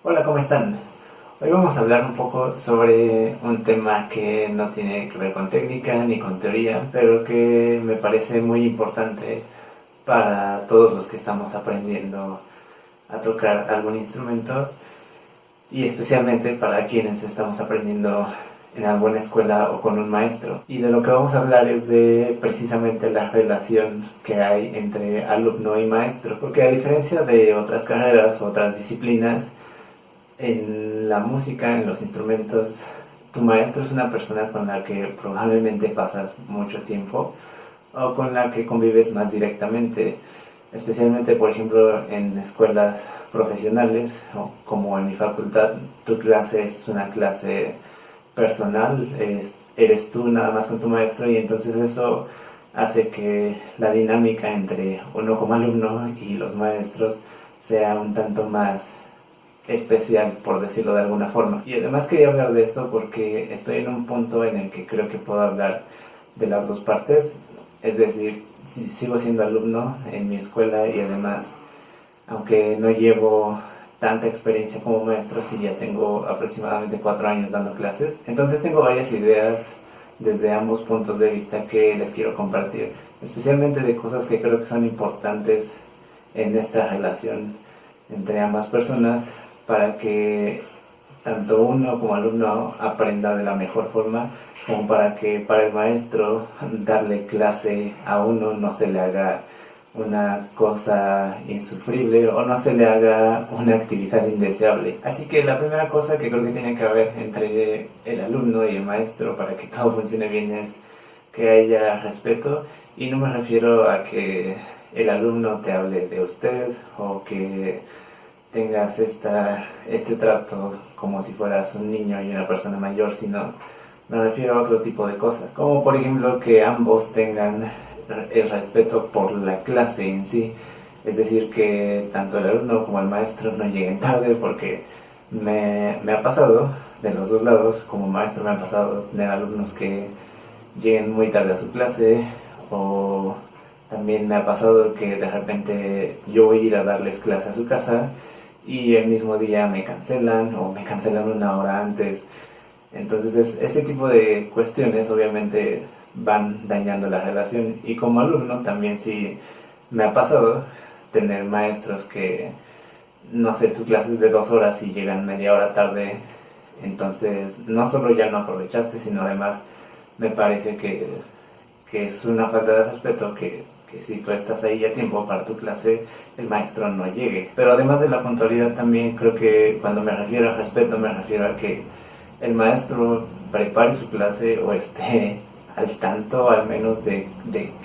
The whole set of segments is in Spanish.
Hola, ¿cómo están? Hoy vamos a hablar un poco sobre un tema que no tiene que ver con técnica ni con teoría, pero que me parece muy importante para todos los que estamos aprendiendo a tocar algún instrumento y especialmente para quienes estamos aprendiendo en alguna escuela o con un maestro. Y de lo que vamos a hablar es de precisamente la relación que hay entre alumno y maestro, porque a diferencia de otras carreras o otras disciplinas, en la música, en los instrumentos, tu maestro es una persona con la que probablemente pasas mucho tiempo o con la que convives más directamente, especialmente por ejemplo en escuelas profesionales o como en mi facultad. Tu clase es una clase personal, eres tú nada más con tu maestro, y entonces eso hace que la dinámica entre uno como alumno y los maestros sea un tanto más especial, por decirlo de alguna forma. Y además quería hablar de esto porque estoy en un punto en el que creo que puedo hablar de las dos partes. Es decir, si sigo siendo alumno en mi escuela y además, aunque no llevo tanta experiencia como maestro, sí ya tengo aproximadamente 4 años dando clases. Entonces tengo varias ideas desde ambos puntos de vista que les quiero compartir, especialmente de cosas que creo que son importantes en esta relación entre ambas personas para que tanto uno como alumno aprenda de la mejor forma, como para que para el maestro darle clase a uno no se le haga una cosa insufrible o no se le haga una actividad indeseable. Así que la primera cosa que creo que tiene que haber entre el alumno y el maestro para que todo funcione bien es que haya respeto, y no me refiero a que el alumno te hable de usted o que tengas este trato como si fueras un niño y una persona mayor, sino me refiero a otro tipo de cosas, como por ejemplo que ambos tengan el respeto por la clase en sí, es decir, que tanto el alumno como el maestro no lleguen tarde, porque me ha pasado de los dos lados. Como maestro me ha pasado tener alumnos que lleguen muy tarde a su clase, o también me ha pasado que de repente yo voy a ir a darles clase a su casa y el mismo día me cancelan o me cancelan una hora antes. Entonces ese tipo de cuestiones obviamente van dañando la relación, y como alumno también sí me ha pasado tener maestros que, no sé, tu clase es de 2 horas y llegan media hora tarde. Entonces no solo ya no aprovechaste, sino además me parece que es una falta de respeto que si tú estás ahí a tiempo para tu clase, el maestro no llegue. Pero además de la puntualidad, también creo que cuando me refiero a respeto, me refiero a que el maestro prepare su clase o esté al tanto al menos de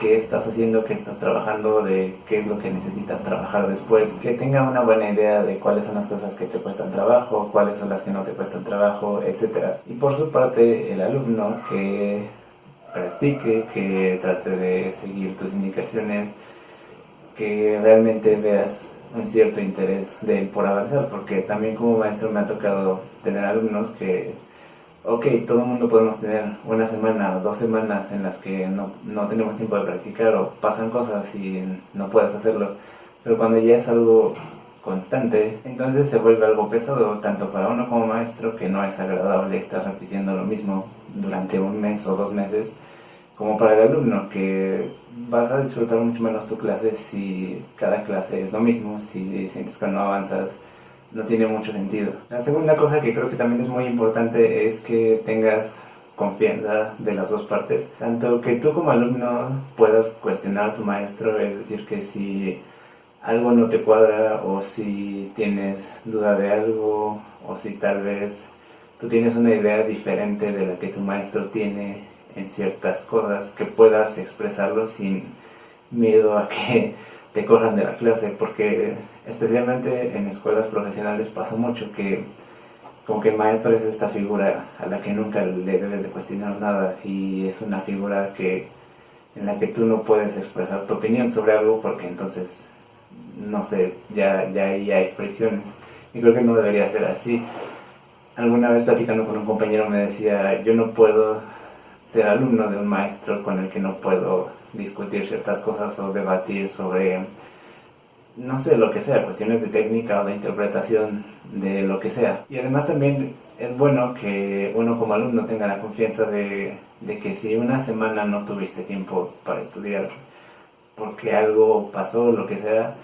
qué estás haciendo, qué estás trabajando, de qué es lo que necesitas trabajar después, que tenga una buena idea de cuáles son las cosas que te cuestan trabajo, cuáles son las que no te cuestan trabajo, etcétera. Y por su parte, el alumno que practique, que trate de seguir tus indicaciones, que realmente veas un cierto interés de él por avanzar, porque también como maestro me ha tocado tener alumnos que, ok, todo el mundo podemos tener una semana o 2 semanas en las que no tenemos tiempo de practicar o pasan cosas y no puedes hacerlo, pero cuando ya es algo constante, entonces se vuelve algo pesado, tanto para uno como maestro, que no es agradable estar repitiendo lo mismo durante un mes o 2 meses, como para el alumno, que vas a disfrutar mucho menos tu clase si cada clase es lo mismo, si sientes que no avanzas, no tiene mucho sentido. La segunda cosa que creo que también es muy importante es que tengas confianza de las dos partes, tanto que tú como alumno puedas cuestionar a tu maestro, es decir, que si algo no te cuadra o si tienes duda de algo o si tal vez tú tienes una idea diferente de la que tu maestro tiene en ciertas cosas, que puedas expresarlo sin miedo a que te corran de la clase, porque especialmente en escuelas profesionales pasa mucho que como que el maestro es esta figura a la que nunca le debes de cuestionar nada, y es una figura en la que tú no puedes expresar tu opinión sobre algo, porque entonces, no sé, ya ahí hay fricciones, y creo que no debería ser así. Alguna vez platicando con un compañero me decía, yo no puedo ser alumno de un maestro con el que no puedo discutir ciertas cosas o debatir sobre no sé, lo que sea, cuestiones de técnica o de interpretación de lo que sea. Y además también es bueno que uno como alumno tenga la confianza de que si una semana no tuviste tiempo para estudiar porque algo pasó, lo que sea,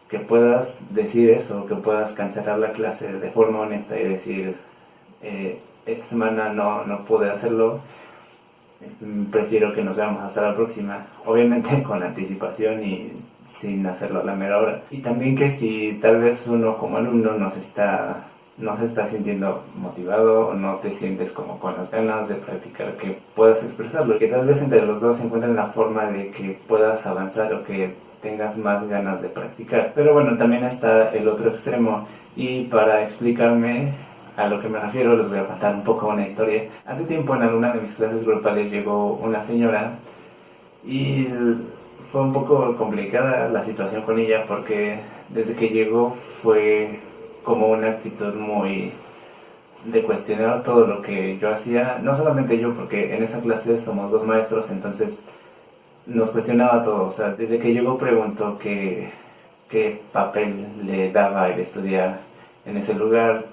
que puedas decir eso, que puedas cancelar la clase de forma honesta y decir, esta semana no pude hacerlo, prefiero que nos veamos hasta la próxima, obviamente con anticipación y sin hacerlo a la mera hora. Y también que si tal vez uno como alumno no se está sintiendo motivado o no te sientes como con las ganas de practicar, que puedas expresarlo, que tal vez entre los dos se encuentren la forma de que puedas avanzar o que tengas más ganas de practicar. Pero bueno, también está el otro extremo, y para explicarme a lo que me refiero les voy a contar un poco una historia. Hace tiempo en alguna de mis clases grupales llegó una señora y fue un poco complicada la situación con ella porque desde que llegó fue como una actitud muy de cuestionar todo lo que yo hacía, no solamente yo, porque en esa clase somos dos maestros, entonces nos cuestionaba todo. O sea, desde que llegó preguntó qué papel le daba el estudiar en ese lugar,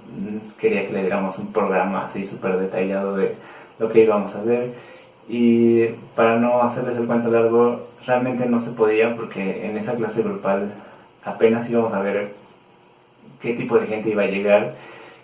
quería que le diéramos un programa así súper detallado de lo que íbamos a hacer, y para no hacerles el cuento largo, realmente no se podía porque en esa clase grupal apenas íbamos a ver qué tipo de gente iba a llegar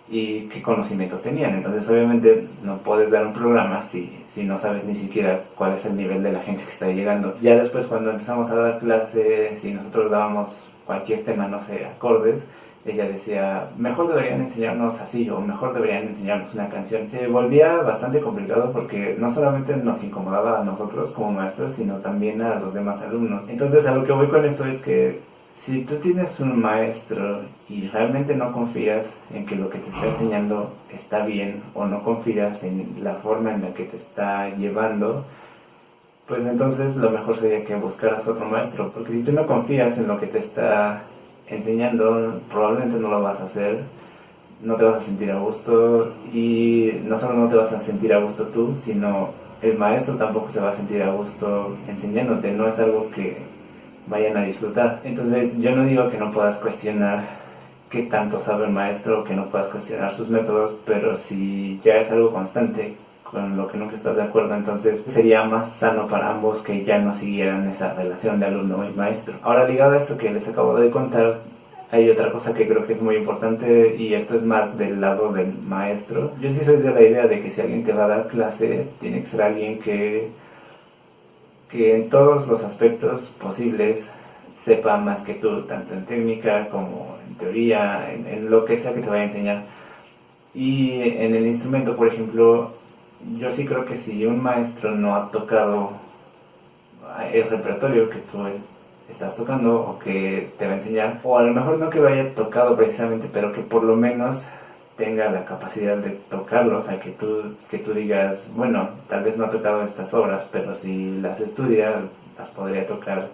y qué conocimientos tenían. Entonces obviamente no puedes dar un programa si no sabes ni siquiera cuál es el nivel de la gente que está llegando. Ya después cuando empezamos a dar clases, si nosotros dábamos cualquier tema, no sé, acordes, ella decía, mejor deberían enseñarnos así o mejor deberían enseñarnos una canción. Se volvía bastante complicado porque no solamente nos incomodaba a nosotros como maestros, sino también a los demás alumnos. Entonces a lo que voy con esto es que si tú tienes un maestro y realmente no confías en que lo que te está enseñando está bien o no confías en la forma en la que te está llevando, pues entonces lo mejor sería que buscaras otro maestro, porque si tú no confías en lo que te está enseñando, probablemente no lo vas a hacer, no te vas a sentir a gusto, y no solo no te vas a sentir a gusto tú, sino el maestro tampoco se va a sentir a gusto enseñándote, no es algo que vayan a disfrutar. Entonces yo no digo que no puedas cuestionar qué tanto sabe el maestro, que no puedas cuestionar sus métodos, pero si ya es algo constante con lo que nunca estás de acuerdo, entonces sería más sano para ambos que ya no siguieran esa relación de alumno y maestro. Ahora, ligado a esto que les acabo de contar, hay otra cosa que creo que es muy importante, y esto es más del lado del maestro. Yo sí soy de la idea de que si alguien te va a dar clase, tiene que ser alguien que en todos los aspectos posibles sepa más que tú, tanto en técnica como en teoría, en lo que sea que te vaya a enseñar. Y en el instrumento, por ejemplo, yo sí creo que si un maestro no ha tocado el repertorio que tú estás tocando o que te va a enseñar, o a lo mejor no que lo haya tocado precisamente, pero que por lo menos tenga la capacidad de tocarlo, o sea, que tú digas, bueno, tal vez no ha tocado estas obras, pero si las estudia, las podría tocar,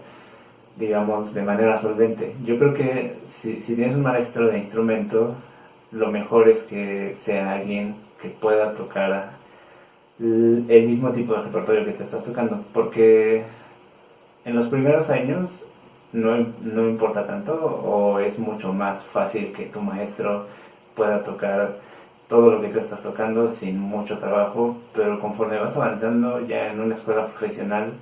digamos, de manera solvente. Yo creo que si tienes un maestro de instrumento, lo mejor es que sea alguien que pueda tocar el mismo tipo de repertorio que te estás tocando, porque en los primeros años no importa tanto, o es mucho más fácil que tu maestro pueda tocar todo lo que tú estás tocando sin mucho trabajo, pero conforme vas avanzando ya en una escuela profesional,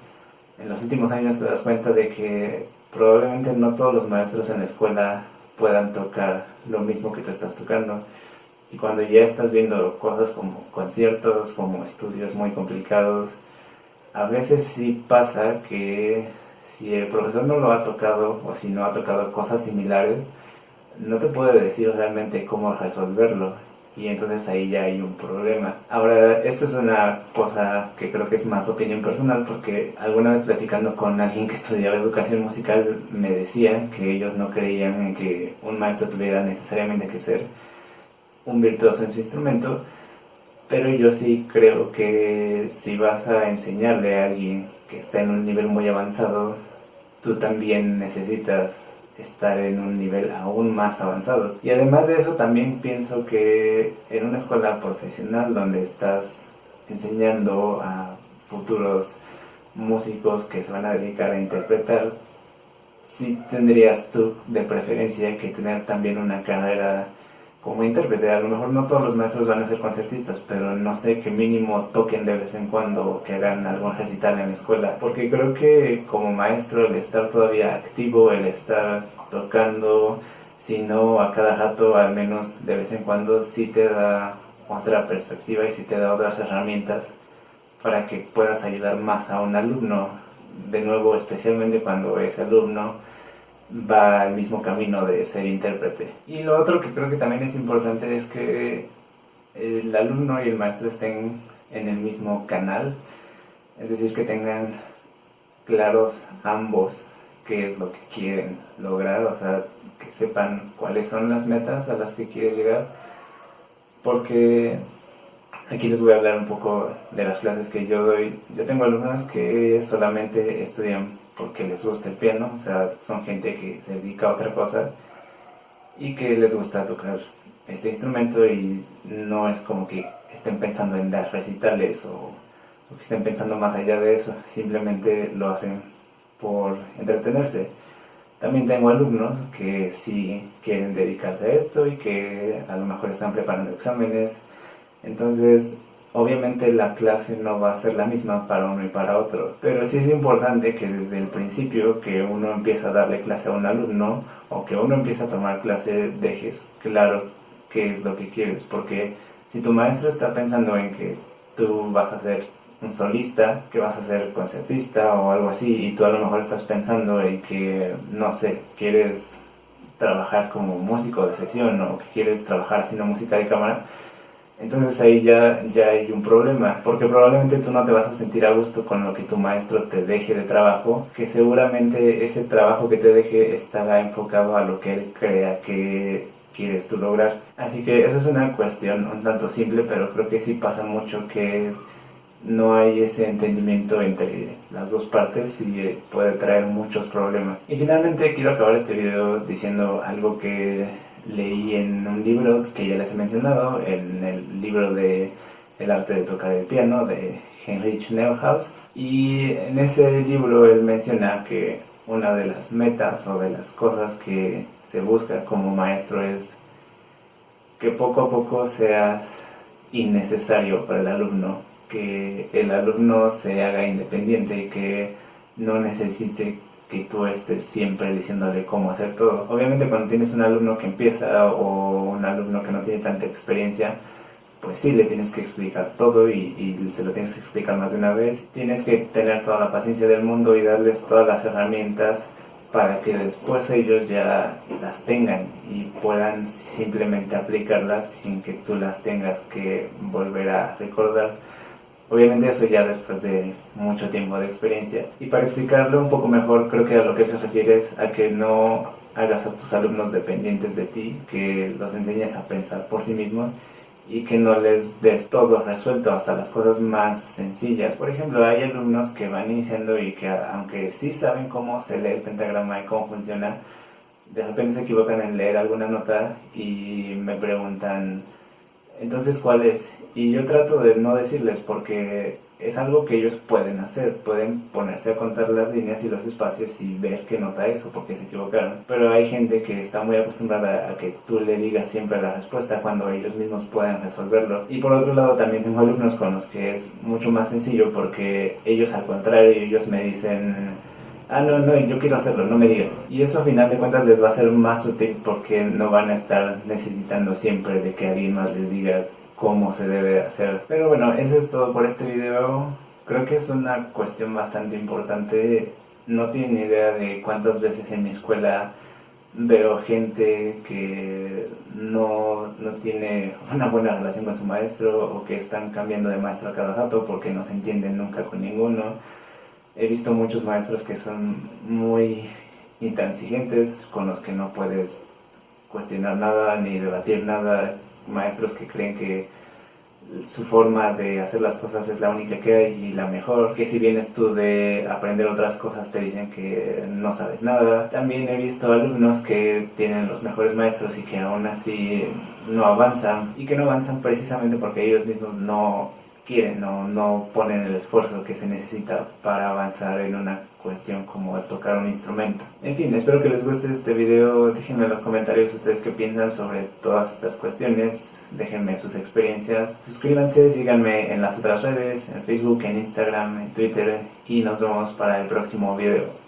en los últimos años te das cuenta de que probablemente no todos los maestros en la escuela puedan tocar lo mismo que tú estás tocando. Y cuando ya estás viendo cosas como conciertos, como estudios muy complicados, a veces sí pasa que si el profesor no lo ha tocado o si no ha tocado cosas similares, no te puede decir realmente cómo resolverlo, y entonces ahí ya hay un problema. Ahora, esto es una cosa que creo que es más opinión personal, porque alguna vez platicando con alguien que estudiaba educación musical me decía que ellos no creían en que un maestro tuviera necesariamente que ser un virtuoso en su instrumento, pero yo sí creo que si vas a enseñarle a alguien que está en un nivel muy avanzado, tú también necesitas estar en un nivel aún más avanzado. Y además de eso, también pienso que en una escuela profesional donde estás enseñando a futuros músicos que se van a dedicar a interpretar, sí tendrías tú de preferencia que tener también una carrera como intérprete. A lo mejor no todos los maestros van a ser concertistas, pero no sé, que mínimo toquen de vez en cuando, que hagan algún recital en la escuela, porque creo que como maestro el estar todavía activo, el estar tocando, si no a cada rato, al menos de vez en cuando, sí te da otra perspectiva y sí te da otras herramientas para que puedas ayudar más a un alumno, de nuevo, especialmente cuando ese alumno va al mismo camino de ser intérprete. Y lo otro que creo que también es importante es que el alumno y el maestro estén en el mismo canal, es decir, que tengan claros ambos qué es lo que quieren lograr, o sea, que sepan cuáles son las metas a las que quieres llegar, porque aquí les voy a hablar un poco de las clases que yo doy. Yo tengo alumnos que solamente estudian porque les gusta el piano, o sea, son gente que se dedica a otra cosa y que les gusta tocar este instrumento, y no es como que estén pensando en dar recitales o que estén pensando más allá de eso, simplemente lo hacen por entretenerse. También tengo alumnos que sí quieren dedicarse a esto y que a lo mejor están preparando exámenes. Entonces, obviamente la clase no va a ser la misma para uno y para otro, pero sí es importante que desde el principio que uno empieza a darle clase a un alumno o que uno empieza a tomar clase, dejes claro qué es lo que quieres, porque si tu maestro está pensando en que tú vas a ser un solista, que vas a ser concertista o algo así, y tú a lo mejor estás pensando en que, no sé, quieres trabajar como músico de sesión o que quieres trabajar haciendo música de cámara, entonces ahí ya hay un problema, porque probablemente tú no te vas a sentir a gusto con lo que tu maestro te deje de trabajo, que seguramente ese trabajo que te deje estará enfocado a lo que él crea que quieres tú lograr. Así que eso es una cuestión un tanto simple, pero creo que sí pasa mucho que no hay ese entendimiento entre las dos partes y puede traer muchos problemas. Y finalmente quiero acabar este video diciendo algo que leí en un libro que ya les he mencionado, en el libro de El arte de tocar el piano de Heinrich Neuhaus, y en ese libro él menciona que una de las metas o de las cosas que se busca como maestro es que poco a poco seas innecesario para el alumno, que el alumno se haga independiente y que no necesite que tú estés siempre diciéndole cómo hacer todo. Obviamente cuando tienes un alumno que empieza o un alumno que no tiene tanta experiencia, pues sí le tienes que explicar todo y se lo tienes que explicar más de una vez. Tienes que tener toda la paciencia del mundo y darles todas las herramientas para que después ellos ya las tengan y puedan simplemente aplicarlas sin que tú las tengas que volver a recordar. Obviamente eso ya después de mucho tiempo de experiencia. Y para explicarlo un poco mejor, creo que a lo que se refiere es a que no hagas a tus alumnos dependientes de ti, que los enseñes a pensar por sí mismos y que no les des todo resuelto, hasta las cosas más sencillas. Por ejemplo, hay alumnos que van iniciando y que aunque sí saben cómo se lee el pentagrama y cómo funciona, de repente se equivocan en leer alguna nota y me preguntan, entonces, ¿cuál es? Y yo trato de no decirles porque es algo que ellos pueden hacer. Pueden ponerse a contar las líneas y los espacios y ver qué nota es o por qué se equivocaron. Pero hay gente que está muy acostumbrada a que tú le digas siempre la respuesta cuando ellos mismos pueden resolverlo. Y por otro lado también tengo alumnos con los que es mucho más sencillo porque ellos al contrario, ellos me dicen, ah, no, yo quiero hacerlo, no me digas. Y eso a final de cuentas les va a ser más útil porque no van a estar necesitando siempre de que alguien más les diga cómo se debe hacer. Pero bueno, eso es todo por este video. Creo que es una cuestión bastante importante. No tienen idea de cuántas veces en mi escuela veo gente que no tiene una buena relación con su maestro o que están cambiando de maestro a cada rato porque no se entienden nunca con ninguno. He visto muchos maestros que son muy intransigentes, con los que no puedes cuestionar nada ni debatir nada. Maestros que creen que su forma de hacer las cosas es la única que hay y la mejor, que si vienes tú de aprender otras cosas te dicen que no sabes nada. También he visto alumnos que tienen los mejores maestros y que aún así no avanzan, y que no avanzan precisamente porque ellos mismos no quieren o no ponen el esfuerzo que se necesita para avanzar en una cuestión como tocar un instrumento. En fin, espero que les guste este video. Déjenme en los comentarios ustedes qué piensan sobre todas estas cuestiones. Déjenme sus experiencias. Suscríbanse, síganme en las otras redes, en Facebook, en Instagram, en Twitter, y nos vemos para el próximo video.